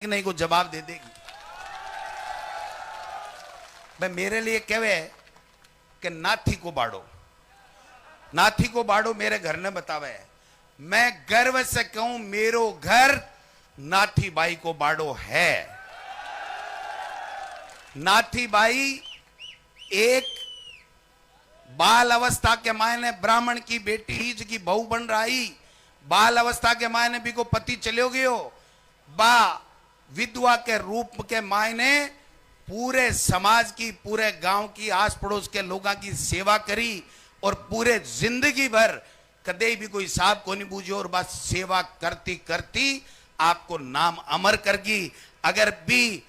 नहीं को जवाब दे देगी। भाई मेरे लिए कहवे कि नाथी को बाड़ो, नाथी को बाड़ो मेरे घर ने बतावे। मैं गर्व से कहूं मेरो घर नाथी बाई को बाड़ो है। नाथी बाई एक बाल अवस्था के मायने ब्राह्मण की बेटी ईज की बहू बन रही, बाल अवस्था के मायने भी को पति चलो गयो, बा विधवा के रूप के मायने पूरे समाज की, पूरे गांव की, आस पड़ोस के लोगों की सेवा करी और पूरे जिंदगी भर कदे भी कोई हिसाब को नहीं बूझो और बस सेवा करती करती आपको नाम अमर करगी। अगर भी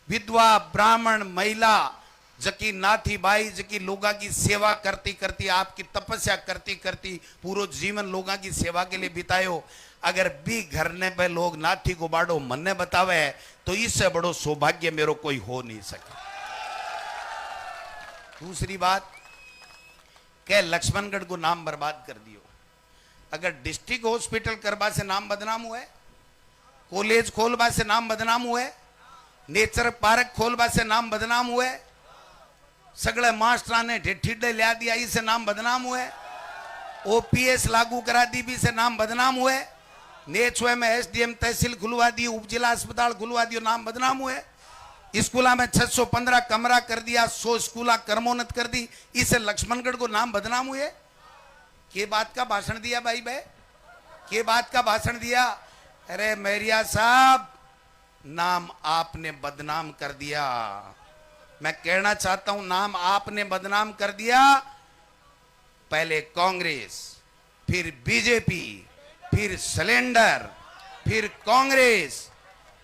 विधवा ब्राह्मण महिला जकी नाथी बाई जकी लोगों की सेवा करती करती, आपकी तपस्या करती करती पूरा जीवन लोगों की सेवा के लिए बितायो, अगर भी घर ने पे लोग नाथी को बाड़ो मन ने बतावे तो इससे बड़ो सौभाग्य मेरे कोई हो नहीं सके। दूसरी बात के लक्ष्मणगढ़ को नाम बर्बाद कर दियो। अगर डिस्ट्रिक्ट हॉस्पिटल करवा से नाम बदनाम हुए, कॉलेज खोलवा से नाम बदनाम हुए, नेचर पार्क खोलवा से नाम बदनाम हुए, सगले मास्टर ने ठिड्डे लिया दिया इससे नाम बदनाम हुए, ओपीएस लागू करा दी भी से नाम बदनाम हुए, नेचुए में एसडीएम तहसील खुलवा दी, उपजिला अस्पताल खुलवा दियो, नाम बदनाम हुए, स्कूला में 615 कमरा कर दिया, 100 स्कूला कर्मोन्नत कर दी, इसे लक्ष्मणगढ़ को नाम बदनाम हुए। के बात का भाषण दिया भाई बे, के बात का भाषण दिया। अरे मेरिया साहब नाम आपने बदनाम कर दिया। मैं कहना चाहता हूं नाम आपने बदनाम कर दिया। पहले कांग्रेस, फिर बीजेपी, फिर सिलेंडर, फिर कांग्रेस,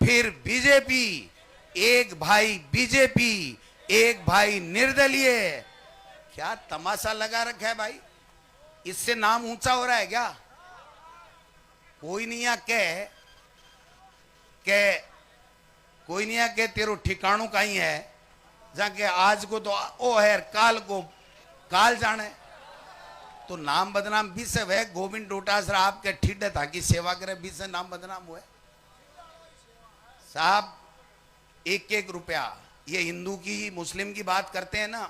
फिर बीजेपी, एक भाई बीजेपी, एक भाई निर्दलीय। क्या तमाशा लगा रखा है भाई, इससे नाम ऊंचा हो रहा है क्या? कोई नहीं आ के कोई नहीं आ के तेरो ठिकाणों कहीं है जाके आज को तो ओ है काल को काल जाने। तो नाम बदनाम भी से वह गोविंद डोटासरा आपके ठिड्डे था कि सेवा करे भी से नाम बदनाम हुए। साहब एक एक रुपया ये हिंदू की मुस्लिम की बात करते हैं ना,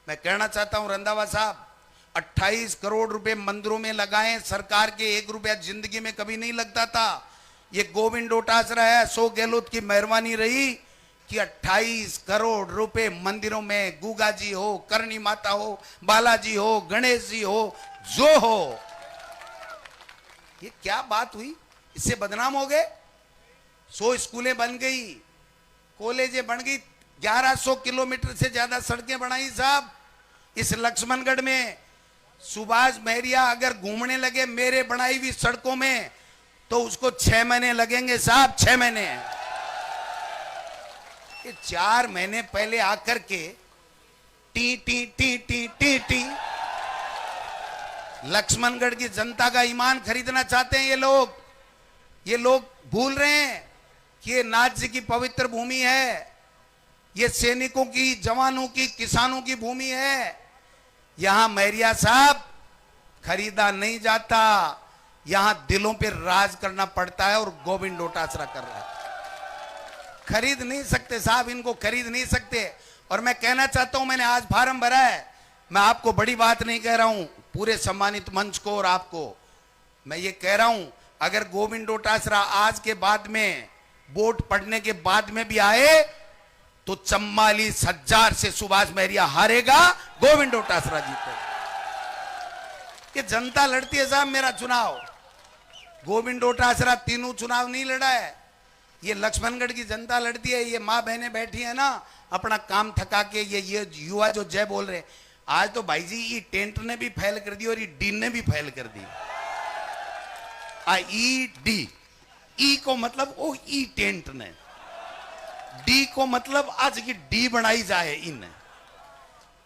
मैं कहना चाहता हूं रंधावा साहब 28 करोड़ रुपए मंदिरों में लगाए, सरकार के 1 रुपया जिंदगी में कभी नहीं लगता था। ये गोविंद डोटासरा है, अशोक गहलोत की मेहरबानी रही कि 28 करोड़ रुपए मंदिरों में, गुगा जी हो, करणी माता हो, बालाजी हो, गणेश जी हो, जो हो। ये क्या बात हुई, इससे बदनाम हो गए। 100 स्कूलें बन गई, कॉलेजें बन गई, 1100 किलोमीटर से ज्यादा सड़कें बनाई साहब इस लक्ष्मणगढ़ में। सुभाष महरिया अगर घूमने लगे मेरे बनाई हुई सड़कों में तो उसको 6 महीने लगेंगे साहब, 6 महीने। 4 महीने पहले आकर के टी टी टी टी टी टी लक्ष्मणगढ़ की जनता का ईमान खरीदना चाहते हैं ये लोग भूल रहे हैं कि ये नाथ जी की पवित्र भूमि है, ये सैनिकों की, जवानों की, किसानों की भूमि है। यहां महरिया साहब खरीदा नहीं जाता, यहां दिलों पे राज करना पड़ता है और गोविंद डोटासरा कर रहा है। खरीद नहीं सकते साहब, इनको खरीद नहीं सकते। और मैं कहना चाहता हूं मैंने आज फार्म भरा है, मैं आपको बड़ी बात नहीं कह रहा हूं, पूरे सम्मानित मंच को और आपको मैं ये कह रहा हूं, अगर गोविंद डोटासरा आज के बाद में वोट पड़ने के बाद में भी आए तो 44,000 से सुभाष महरिया हारेगा, गोविंद डोटासरा जीते। ये जनता लड़ती है साहब मेरा चुनाव, गोविंद डोटासरा तीनों चुनाव नहीं लड़ा है, ये लक्ष्मणगढ़ की जनता लड़ती है। ये माँ बहनें बैठी है ना अपना काम थका के, ये युवा जो जय बोल रहे, आज तो भाई जी ये टेंट ने भी फैल कर दी और ये डी ने भी फैल कर दी। ई डी, ई को मतलब ओ ई टेंट ने, डी को मतलब आज की डी बनाई जाए इन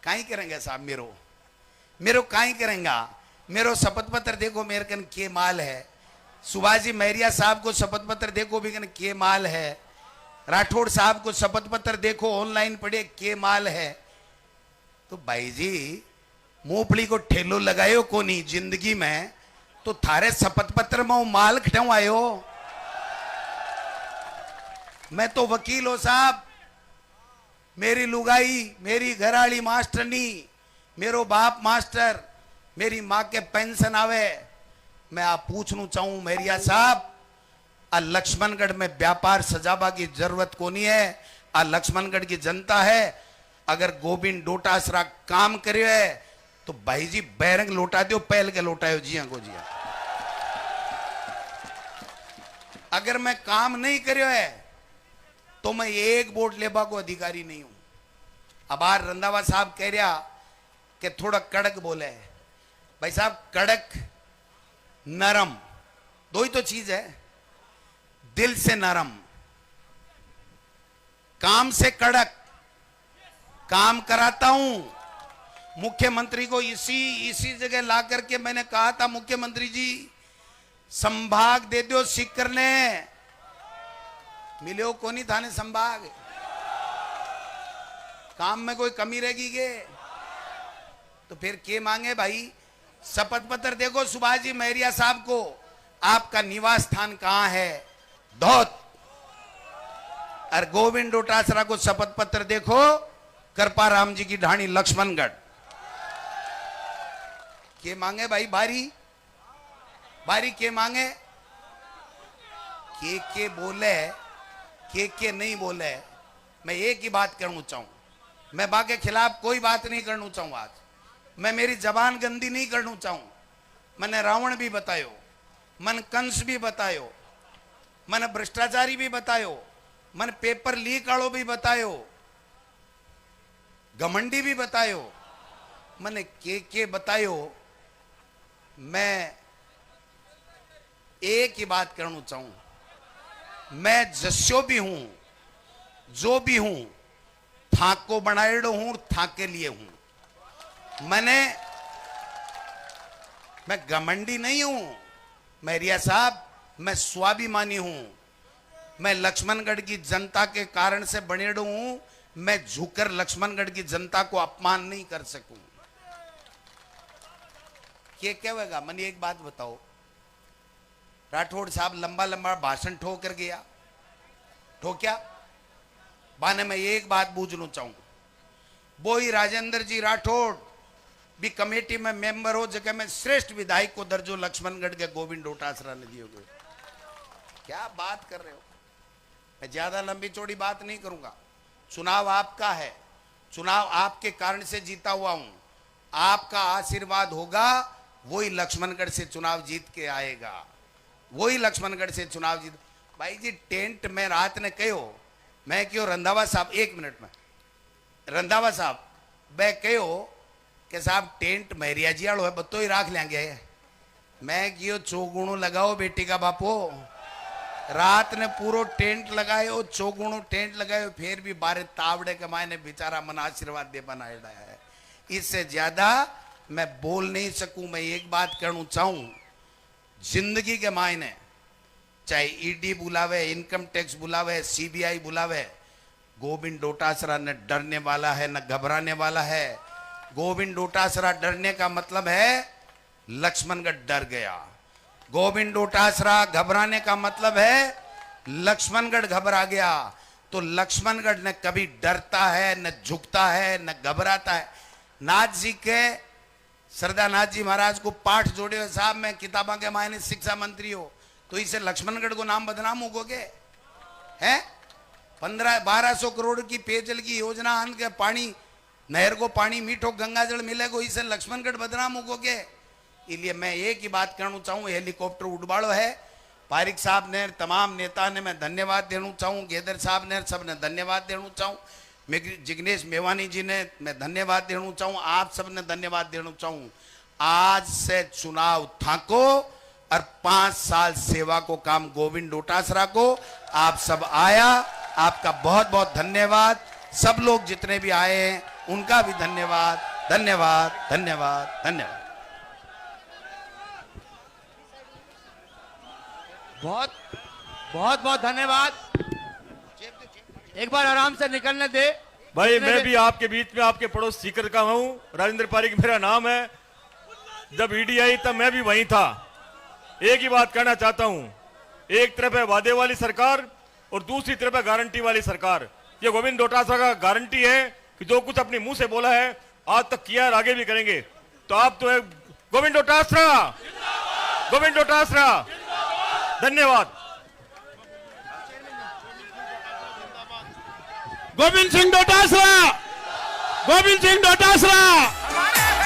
काई करेंगे साहब, मेरो काई करेंगा। मेरो शपथ पत्र देखो मेरे कन के माल है, सुभाष जी महरिया साहब को शपथ पत्र देखो भी कन के माल है, राठौड़ साहब को शपथ पत्र देखो ऑनलाइन पढ़े के माल है। तो भाई जी मूंगफली को ठेलो लगायो को नहीं जिंदगी में, तो थारे शपथ पत्र में माल खटाऊ आयो। मैं तो वकील हो साहब, मेरी लुगाई, मेरी घराड़ी मास्टरनी, मेरो बाप मास्टर, मेरी माँ के पेंशन आवे। मैं आप पूछना चाहूं मेरिया साहब, आ लक्ष्मणगढ़ में व्यापार सजाबा की जरूरत कोनी है। आ लक्ष्मणगढ़ की जनता है, अगर गोविंद डोटासरा काम करियो है तो भाई जी बैरंग लौटा दो, पहल के लौटायो जिया को जिया। अगर मैं काम नहीं करियो है तो मैं एक वोट लेबा को अधिकारी नहीं हूं। अब आर रंधावा साहब कह रहा कि थोड़ा कड़क बोले। भाई साहब, कड़क नरम दो ही तो चीज है। दिल से नरम, काम से कड़क। काम कराता हूं। मुख्यमंत्री को इसी जगह ला करके मैंने कहा था, मुख्यमंत्री जी संभाग दे दो सीकर ने, मिले को नहीं थाने संभाग। काम में कोई कमी रहेगी के तो फिर के मांगे भाई। शपथ पत्र देखो सुभाष जी महरिया साहब को, आपका निवास स्थान कहां है? धौत। और गोविंद डोटासरा को शपथ पत्र देखो, कृपाराम जी की ढाणी लक्ष्मणगढ़। के मांगे भाई बारी बारी, के मांगे। के बोले, के नहीं बोले। मैं एक ही बात करना चाहूं, मैं बा के खिलाफ कोई बात नहीं करना चाहूं। आज मैं मेरी जबान गंदी नहीं करना चाहूं। मैंने रावण भी बतायो, मन कंस भी बतायो, मन भ्रष्टाचारी भी बतायो, मन पेपर लीक वालों भी बतायो, घमंडी भी बतायो, मैंने के बतायो। मैं एक ही बात करना चाहूं, मैं जस्यो भी हूं, जो भी हूं, थाक को बनाएड़ो हूं, थाक के लिए हूं। मैं घमंडी नहीं हूं महरिया साहब, मैं स्वाभिमानी हूं। मैं लक्ष्मणगढ़ की जनता के कारण से बनेड़ो हूं। मैं झुककर लक्ष्मणगढ़ की जनता को अपमान नहीं कर सकूं। क्या कहेगा? मैंने एक बात बताओ, राठौड़ साहब लंबा लंबा भाषण ठोक कर गया, ठोक्या बाने में एक बात बूझना चाहूं। वो ही राजेंद्र जी राठौड़ भी कमेटी में मेंबर हो, जगह में श्रेष्ठ विधायक को दर्जो लक्ष्मणगढ़ के गोविंद डोटासरा ने दिए हुए। क्या बात कर रहे हो? मैं ज्यादा लंबी चौड़ी बात नहीं करूंगा। चुनाव आपका है, चुनाव आपके कारण से जीता हुआ हूं। आपका आशीर्वाद होगा, वही लक्ष्मणगढ़ से चुनाव जीत के आएगा, वही लक्ष्मणगढ़ से चुनाव जीत। भाई जी टेंट में रात ने कहो, मैं क्यों रंधावा साहब, एक मिनट में रंधावा साहब मैं कहो कि साहब टेंट महरिया जी आलो है, बतो ही राख लेंगे। मैं क्यों चौगुणो लगाओ बेटी का बापो, रात ने पूरो टेंट लगायो, चौगुणो टेंट लगायो, फिर भी बारे तावड़े के मायने बेचारा मन आशीर्वाद दे बनाया है। इससे ज्यादा मैं बोल नहीं सकूं। मैं एक बात कहना चाहूं, जिंदगी के मायने चाहे ईडी बुलावे, इनकम टैक्स बुलावे, सीबीआई बुलावे, गोविंद डोटासरा न डरने वाला है न घबराने वाला है। गोविंद डोटासरा डरने का मतलब है लक्ष्मणगढ़ डर गया। गोविंद डोटासरा घबराने का मतलब है लक्ष्मणगढ़ घबरा गया। तो लक्ष्मणगढ़ न कभी डरता है, न झुकता है, न घबराता है। नाथ जी के, सरदारनाथ जी महाराज को पाठ जोड़े हुए साहब, मैं किताबा के मायने शिक्षा मंत्री हो, तो इसे लक्ष्मणगढ़ को नाम बदनाम होगोगे हैं? 1200 करोड़ की पेयजल की योजना आन के पानी, नहर को पानी मीठो गंगाजल मिलेगा, इसे लक्ष्मणगढ़ बदनाम होगोगे। इसलिए मैं एक ही बात कहना चाहूँ, हेलीकॉप्टर उड़बाड़ो है। पारिक साहब ने, तमाम नेता ने मैं धन्यवाद देना चाहूँ, गेदर साहब ने, सब ने धन्यवाद देना चाहूँ, जिग्नेश मेवानी जी ने मैं धन्यवाद देना चाहूँ, आप सब ने धन्यवाद देना चाहूँ। आज से चुनाव थाको और 5 साल सेवा को काम गोविंद डोटासरा को। आप सब आया, आपका बहुत बहुत धन्यवाद। सब लोग जितने भी आए हैं उनका भी धन्यवाद, धन्यवाद, धन्यवाद, धन्यवाद। बहुत बहुत बहुत धन्यवाद। एक बार आराम से निकलने दे भाई। मैं भी आपके बीच में आपके पड़ोस सीकर का हूं, राजेंद्र पारिक मेरा नाम है। जब ईडी आई तब मैं भी वहीं था। एक ही बात कहना चाहता हूं, एक तरफ है वादे वाली सरकार, और दूसरी तरफ है गारंटी वाली सरकार। ये गोविंद डोटासरा का गारंटी है कि जो कुछ अपने मुंह से बोला है आज तक किया और आगे भी करेंगे। तो आप तो एक गोविंद डोटासरा, गोविंद डोटासरा, धन्यवाद। गोविंद सिंह डोटासरा, गोविंद सिंह डोटासरा,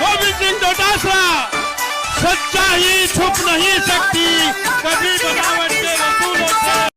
गोविंद सिंह डोटासरा। सच्चाई छुप नहीं सकती कभी बनावट के रसूलों से।